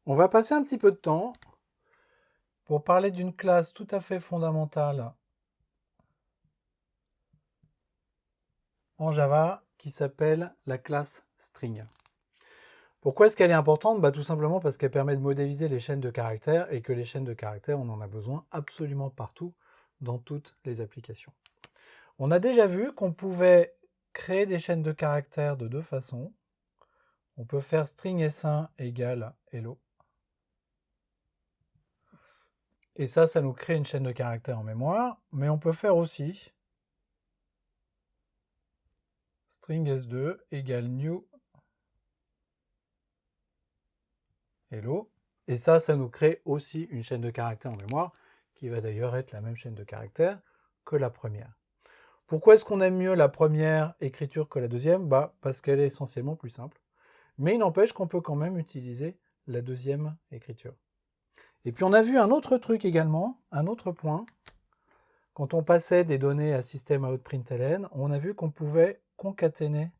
On va passer un petit peu de temps pour parler d'une classe tout à fait fondamentale en Java qui s'appelle la classe string. Pourquoi est-ce qu'elle est importante? Tout simplement parce qu'elle permet de modéliser les chaînes de caractères et que les chaînes de caractères, on en a besoin absolument partout dans toutes les applications. On a déjà vu qu'on pouvait créer des chaînes de caractères de deux façons. On peut faire string s1 égale hello. Et ça nous crée une chaîne de caractères en mémoire. Mais on peut faire aussi string s2 égale new hello. Et ça nous crée aussi une chaîne de caractères en mémoire qui va d'ailleurs être la même chaîne de caractères que la première. Pourquoi est-ce qu'on aime mieux la première écriture que la deuxième? Parce qu'elle est essentiellement plus simple. Mais il n'empêche qu'on peut quand même utiliser la deuxième écriture. Et puis on a vu un autre truc également, un autre point. Quand on passait des données à system.out.println, on a vu qu'on pouvait concaténer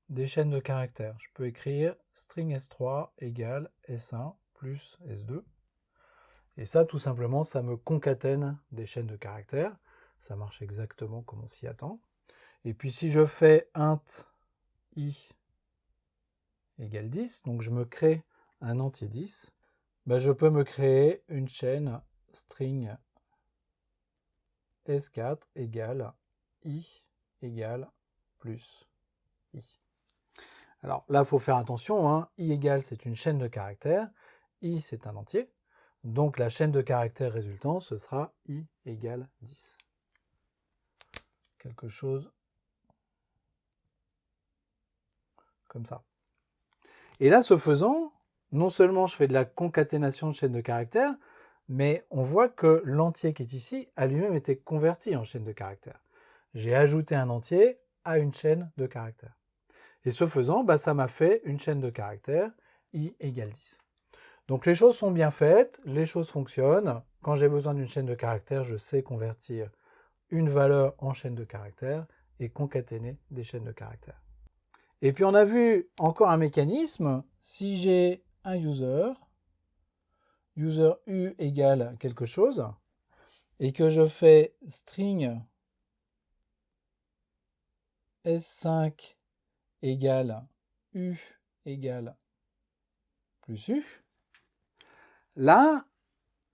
des chaînes de caractères. Je peux écrire string s3 égale s1 plus s2. Et ça, tout simplement, ça me concatène des chaînes de caractères. Ça marche exactement comme on s'y attend. Et puis si je fais int i égale 10, donc je me crée un entier 10, je peux me créer une chaîne string s4 égale i égale plus i. Alors là, il faut faire attention, i égale c'est une chaîne de caractères, i c'est un entier, donc la chaîne de caractères résultant, ce sera i égale 10. Quelque chose comme ça. Et là, ce faisant, non seulement je fais de la concaténation de chaînes de caractères, mais on voit que l'entier qui est ici a lui-même été converti en chaîne de caractères. J'ai ajouté un entier à une chaîne de caractères. Et ce faisant, ça m'a fait une chaîne de caractères i égale 10. Donc les choses sont bien faites, les choses fonctionnent. Quand j'ai besoin d'une chaîne de caractères, je sais convertir une valeur en chaîne de caractères et concaténer des chaînes de caractères. Et puis on a vu encore un mécanisme, si j'ai un user u égale quelque chose, et que je fais string s5 égale u égale plus u, là,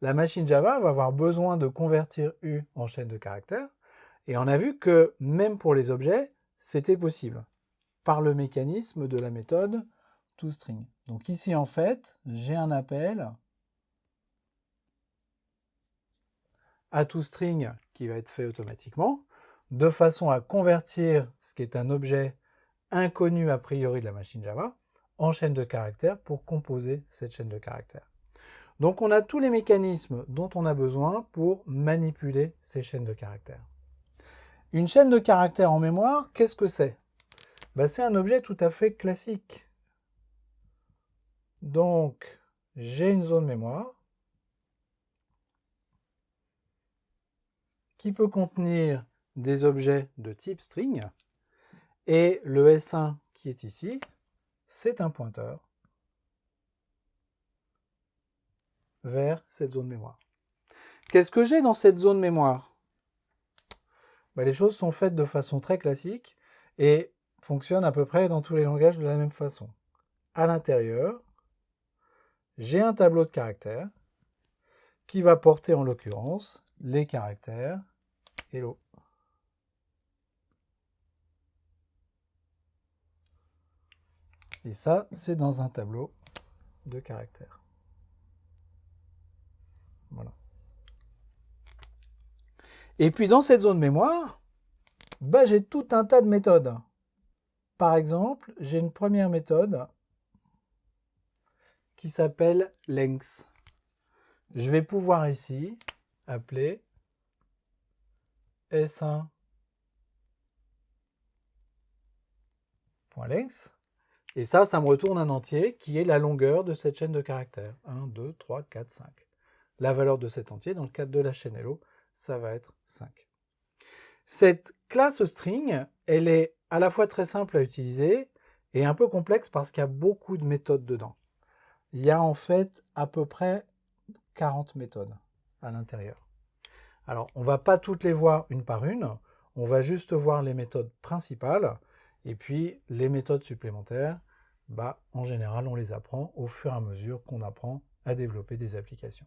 la machine Java va avoir besoin de convertir u en chaîne de caractères, et on a vu que même pour les objets, c'était possible, par le mécanisme de la méthode toString. Donc ici, en fait, j'ai un appel à toString qui va être fait automatiquement, de façon à convertir ce qui est un objet inconnu a priori de la machine Java en chaîne de caractères pour composer cette chaîne de caractères. Donc on a tous les mécanismes dont on a besoin pour manipuler ces chaînes de caractères. Une chaîne de caractères en mémoire, qu'est-ce que c'est? C'est un objet tout à fait classique. Donc j'ai une zone mémoire qui peut contenir des objets de type string, et le S1 qui est ici, c'est un pointeur vers cette zone mémoire. Qu'est-ce que j'ai dans cette zone mémoire? Les choses sont faites de façon très classique et fonctionnent à peu près dans tous les langages de la même façon. À l'intérieur, j'ai un tableau de caractères qui va porter en l'occurrence les caractères hello. Et ça, c'est dans un tableau de caractères. Voilà. Et puis dans cette zone mémoire, j'ai tout un tas de méthodes. Par exemple, j'ai une première méthode qui s'appelle length. Je vais pouvoir ici appeler s1.length. Et ça me retourne un entier qui est la longueur de cette chaîne de caractères. 1, 2, 3, 4, 5. La valeur de cet entier, dans le cadre de la chaîne hello, ça va être 5. Cette classe string, elle est à la fois très simple à utiliser et un peu complexe parce qu'il y a beaucoup de méthodes dedans. il y a en fait à peu près 40 méthodes à l'intérieur. Alors, on ne va pas toutes les voir une par une, on va juste voir les méthodes principales, et puis les méthodes supplémentaires, en général, on les apprend au fur et à mesure qu'on apprend à développer des applications.